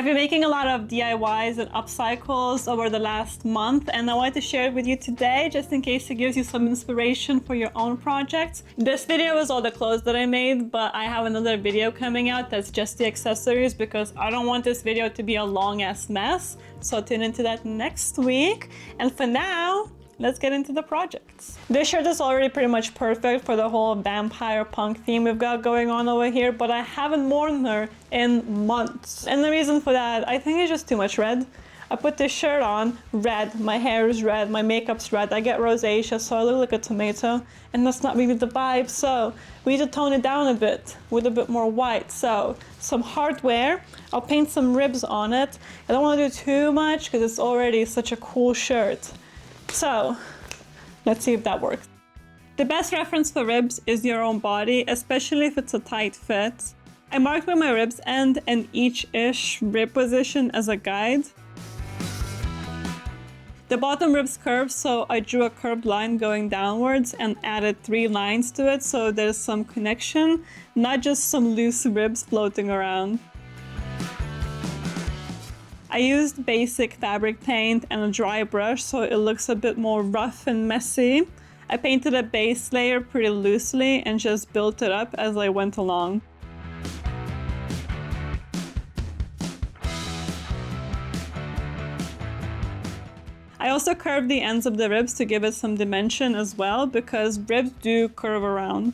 I've been making a lot of DIYs and upcycles over the last month, and I wanted to share it with you today just in case it gives you some inspiration for your own projects. This video is all the clothes that I made, but I have another video coming out that's just the accessories because I don't want this video to be a long ass mess. So tune into that next week. And for now, let's get into the projects. This shirt is already pretty much perfect for the whole vampire punk theme we've got going on over here, but I haven't worn her in months. And the reason for that, I think, is just too much red. I put this shirt on, red, my hair is red, my makeup's red, I get rosacea, so I look like a tomato, and that's not really the vibe, so we need to tone it down a bit with a bit more white. So some hardware, I'll paint some ribs on it. I don't want to do too much because it's already such a cool shirt. So let's see if that works. The best reference for ribs is your own body, especially if it's a tight fit. I marked where my ribs end and each-ish rib position as a guide. The bottom ribs curve, so I drew a curved line going downwards and added 3 lines to it so there's some connection, not just some loose ribs floating around. I used basic fabric paint and a dry brush so it looks a bit more rough and messy. I painted a base layer pretty loosely and just built it up as I went along. I also curved the ends of the ribs to give it some dimension as well because ribs do curve around.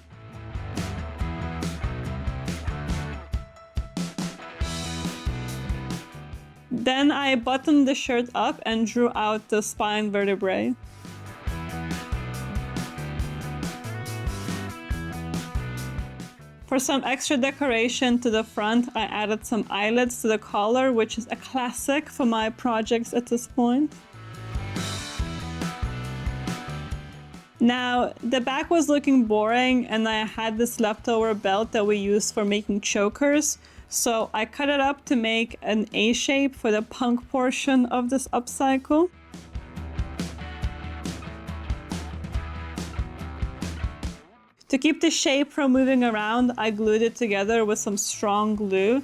Then I buttoned the shirt up and drew out the spine vertebrae. For some extra decoration to the front, I added some eyelets to the collar, which is a classic for my projects at this point. Now, the back was looking boring and I had this leftover belt that we used for making chokers. So I cut it up to make an A shape for the punk portion of this upcycle. To keep the shape from moving around, I glued it together with some strong glue.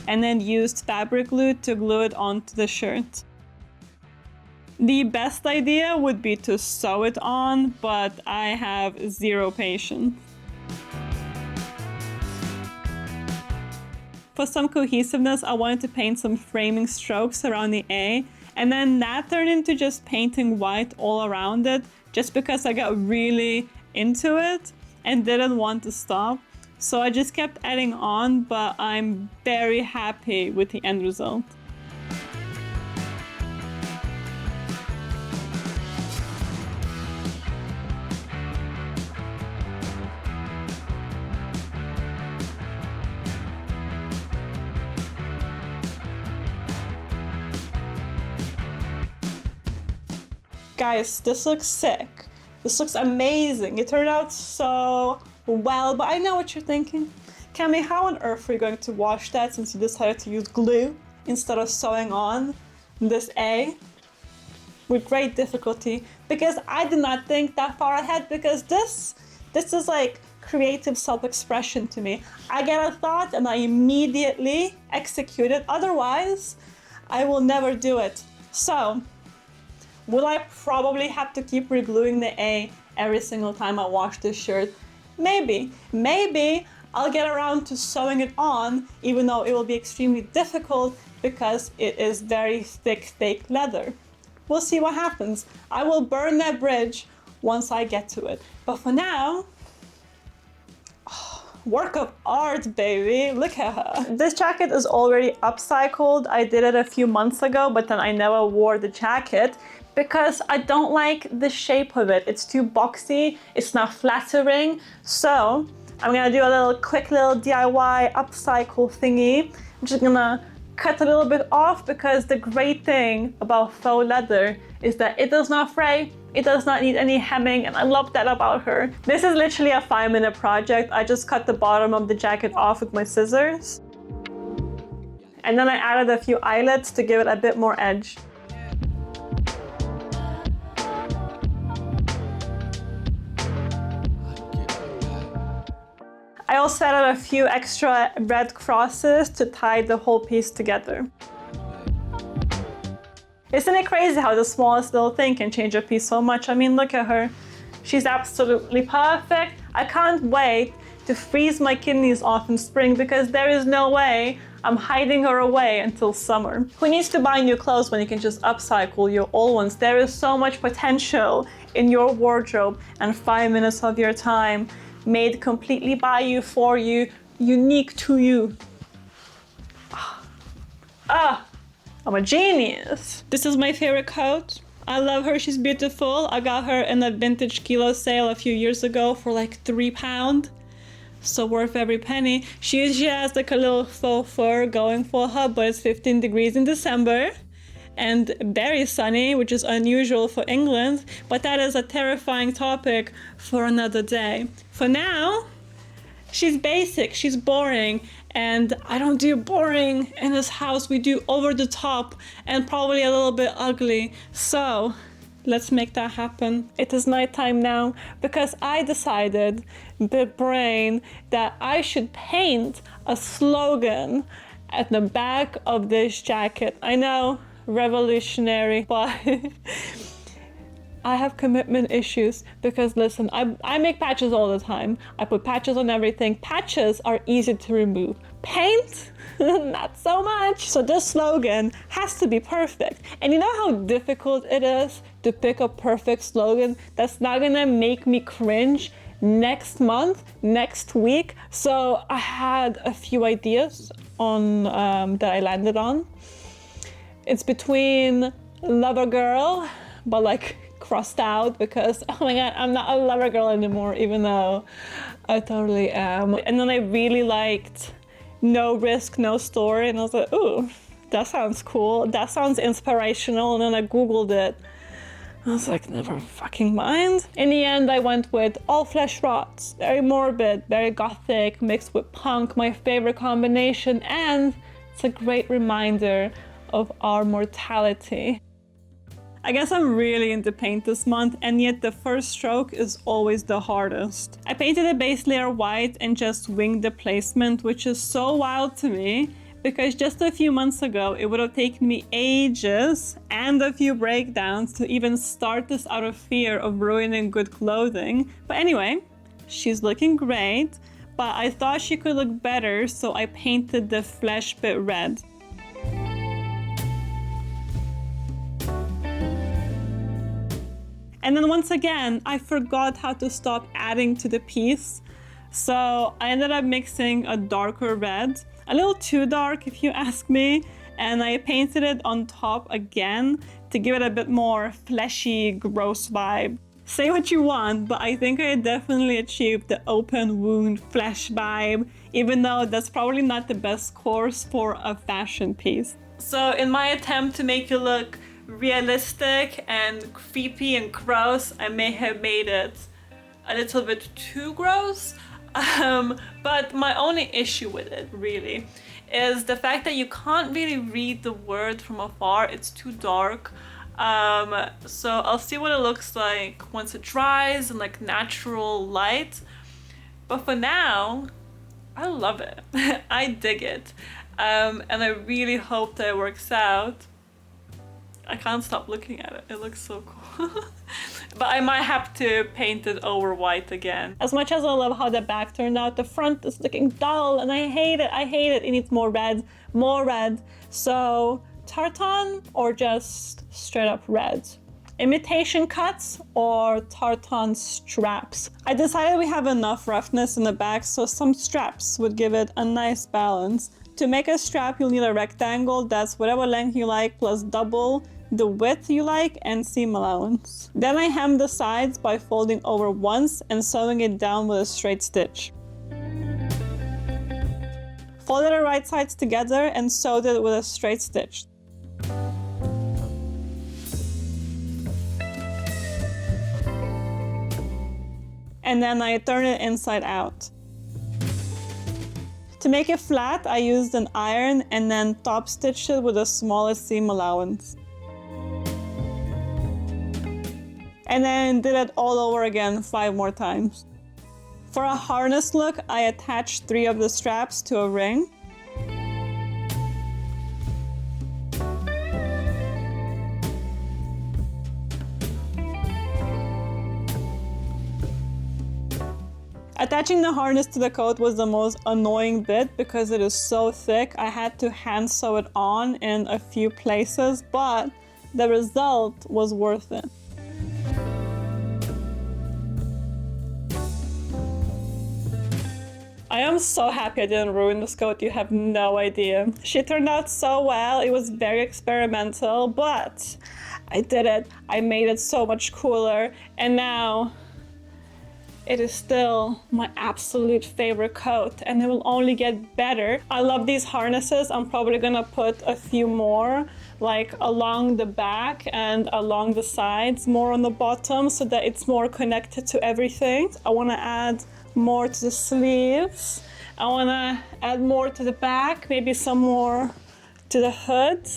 And then used fabric glue to glue it onto the shirt. The best idea would be to sew it on, but I have zero patience. For some cohesiveness, I wanted to paint some framing strokes around the A, and then that turned into just painting white all around it, just because I got really into it and didn't want to stop. So I just kept adding on, but I'm very happy with the end result. Guys, this looks sick. This looks amazing. It turned out so well, but I know what you're thinking. Cami, how on earth are you going to wash that since you decided to use glue instead of sewing on this A? With great difficulty, because I did not think that far ahead, because this is like creative self-expression to me. I get a thought and I immediately execute it. Otherwise, I will never do it. So, will I probably have to keep regluing the A every single time I wash this shirt? Maybe. Maybe I'll get around to sewing it on, even though it will be extremely difficult because it is very thick, fake leather. We'll see what happens. I will burn that bridge once I get to it. But for now, work of art, baby. Look at her. This jacket is already upcycled. I did it a few months ago, but then I never wore the jacket because I don't like the shape of it. It's too boxy, it's not flattering. So I'm gonna do a quick little DIY upcycle thingy. I'm just gonna cut a little bit off because the great thing about faux leather is that it does not fray, it does not need any hemming, and I love that about her. This is literally a 5-minute project. I just cut the bottom of the jacket off with my scissors. And then I added a few eyelets to give it a bit more edge. I also added a few extra red crosses to tie the whole piece together. Isn't it crazy how the smallest little thing can change a piece so much? I mean, look at her. She's absolutely perfect. I can't wait to freeze my kidneys off in spring because there is no way I'm hiding her away until summer. Who needs to buy new clothes when you can just upcycle your old ones? There is so much potential in your wardrobe and 5 minutes of your time made completely by you, for you, unique to you. I'm a genius. This is my favorite coat. I love her, she's beautiful. I got her in a vintage kilo sale a few years ago for like £3. So worth every penny. She usually has like a little faux fur going for her, but it's 15 degrees in December and very sunny, which is unusual for England, but that is a terrifying topic for another day. For now, she's basic, she's boring, and I don't do boring in this house. We do over the top and probably a little bit ugly. So let's make that happen. It is nighttime now because I decided, the brain, that I should paint a slogan at the back of this jacket. I know, revolutionary, but I have commitment issues because listen, I make patches all the time. I put patches on everything. Patches are easy to remove. Paint, not so much. So this slogan has to be perfect. And you know how difficult it is to pick a perfect slogan that's not gonna make me cringe next month, next week? So I had a few ideas on that I landed on. It's between Lover Girl, but like crossed out because, oh my god, I'm not a lover girl anymore, even though I totally am. And then I really liked No Risk, No Story, and I was like, ooh, that sounds cool. That sounds inspirational. And then I Googled it. I was like, never fucking mind. In the end, I went with All Flesh Rots. Very morbid, very gothic, mixed with punk, my favorite combination. And it's a great reminder of our mortality. I guess I'm really into paint this month, and yet the first stroke is always the hardest. I painted the base layer white and just winged the placement, which is so wild to me because just a few months ago it would have taken me ages and a few breakdowns to even start this out of fear of ruining good clothing. But anyway, she's looking great, but I thought she could look better, so I painted the flesh bit red. And then once again, I forgot how to stop adding to the piece. So I ended up mixing a darker red, a little too dark if you ask me, and I painted it on top again to give it a bit more fleshy, gross vibe. Say what you want, but I think I definitely achieved the open wound flesh vibe, even though that's probably not the best course for a fashion piece. So in my attempt to make it look realistic and creepy and gross, I may have made it a little bit too gross. But my only issue with it really is the fact that you can't really read the word from afar. It's too dark. So I'll see what it looks like once it dries in like natural light. But for now, I love it. I dig it. And I really hope that it works out. I can't stop looking at it. It looks so cool. But I might have to paint it over white again. As much as I love how the back turned out, the front is looking dull and I hate it. I hate it. It needs more red, more red. So tartan or just straight up red? Imitation cuts or tartan straps? I decided we have enough roughness in the back, so some straps would give it a nice balance. To make a strap, you'll need a rectangle that's whatever length you like plus double the width you like and seam allowance. Then I hem the sides by folding over once and sewing it down with a straight stitch. Folded the right sides together and sewed it with a straight stitch. And then I turn it inside out. To make it flat, I used an iron and then top stitched it with the smallest seam allowance. And then did it all over again 5 more times. For a harness look, I attached 3 of the straps to a ring. Attaching the harness to the coat was the most annoying bit because it is so thick. I had to hand sew it on in a few places, but the result was worth it. I am so happy I didn't ruin this coat, you have no idea. She turned out so well, it was very experimental, but I did it. I made it so much cooler, and now it is still my absolute favorite coat, and it will only get better. I love these harnesses. I'm probably gonna put a few more, like along the back and along the sides, more on the bottom, so that it's more connected to everything. I wanna add more to the sleeves. I wanna add more to the back, maybe some more to the hood.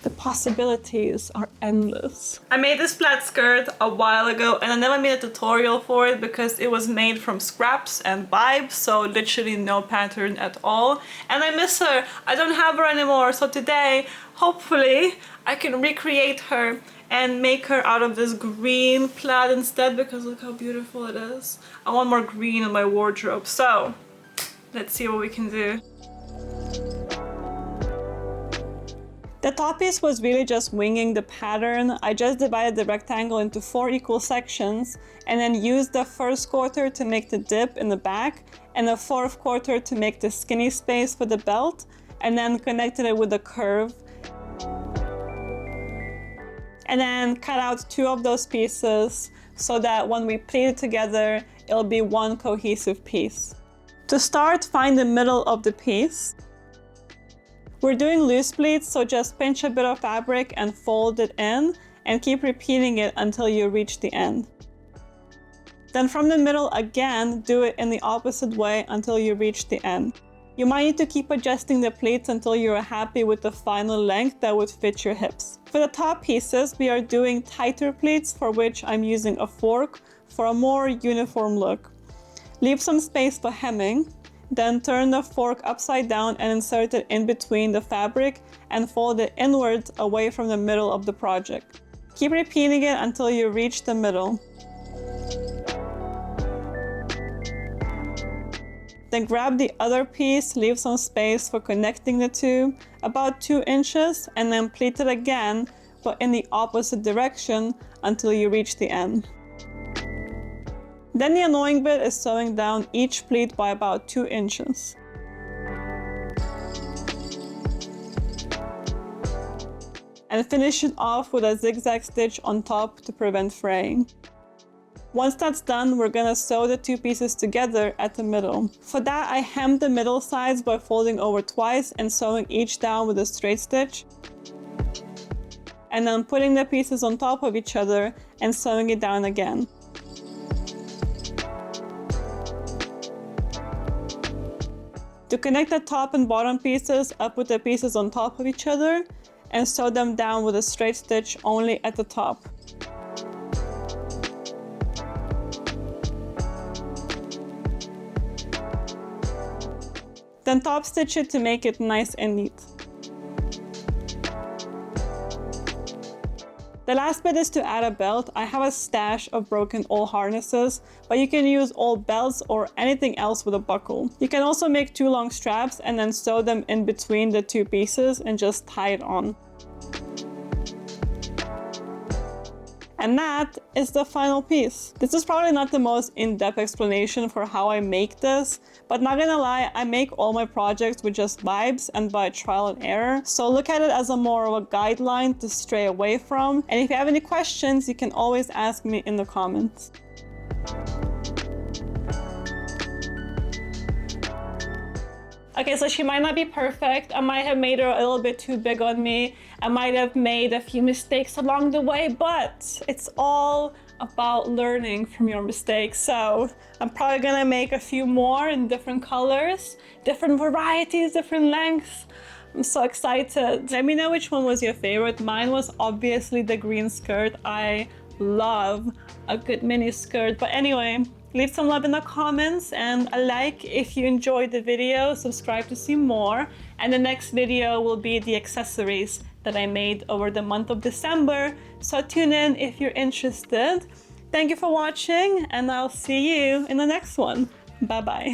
The possibilities are endless. I made this plaid skirt a while ago and I never made a tutorial for it because it was made from scraps and vibes, so literally no pattern at all. And I miss her. I don't have her anymore, so today, hopefully, I can recreate her and make her out of this green plaid instead, because look how beautiful it is. I want more green in my wardrobe, so let's see what we can do. The top piece was really just winging the pattern. I just divided the rectangle into 4 equal sections and then used the first quarter to make the dip in the back and the 4th quarter to make the skinny space for the belt, and then connected it with a curve. And then cut out 2 of those pieces so that when we pleat it together, it'll be one cohesive piece. To start, find the middle of the piece. We're doing loose pleats, so just pinch a bit of fabric and fold it in and keep repeating it until you reach the end. Then from the middle again, do it in the opposite way until you reach the end. You might need to keep adjusting the pleats until you're happy with the final length that would fit your hips. For the top pieces, we are doing tighter pleats, for which I'm using a fork for a more uniform look. Leave some space for hemming. Then turn the fork upside down and insert it in between the fabric and fold it inwards away from the middle of the project. Keep repeating it until you reach the middle. Then grab the other piece, leave some space for connecting the two, about 2 inches, and then pleat it again, but in the opposite direction until you reach the end. Then the annoying bit is sewing down each pleat by about 2 inches. And finish it off with a zigzag stitch on top to prevent fraying. Once that's done, we're gonna sew the 2 pieces together at the middle. For that, I hemmed the middle sides by folding over twice and sewing each down with a straight stitch. And then putting the pieces on top of each other and sewing it down again. To connect the top and bottom pieces, I put the pieces on top of each other and sew them down with a straight stitch only at the top. Then top stitch it to make it nice and neat. The last bit is to add a belt. I have a stash of broken old harnesses, but you can use old belts or anything else with a buckle. You can also make 2 long straps and then sew them in between the 2 pieces and just tie it on. And that is the final piece. This is probably not the most in-depth explanation for how I make this, but not gonna lie, I make all my projects with just vibes and by trial and error. So look at it as a more of a guideline to stray away from. And if you have any questions, you can always ask me in the comments. Okay, so she might not be perfect. I might have made her a little bit too big on me. I might have made a few mistakes along the way, but it's all about learning from your mistakes. So I'm probably gonna make a few more in different colors, different varieties, different lengths. I'm so excited. Let me know which one was your favorite. Mine was obviously the green skirt. I love a good mini skirt. But anyway, Leave some love in the comments and a like if you enjoyed the video. Subscribe to see more. And the next video will be the accessories that I made over the month of December. So tune in if you're interested. Thank you for watching, and I'll see you in the next one. Bye bye.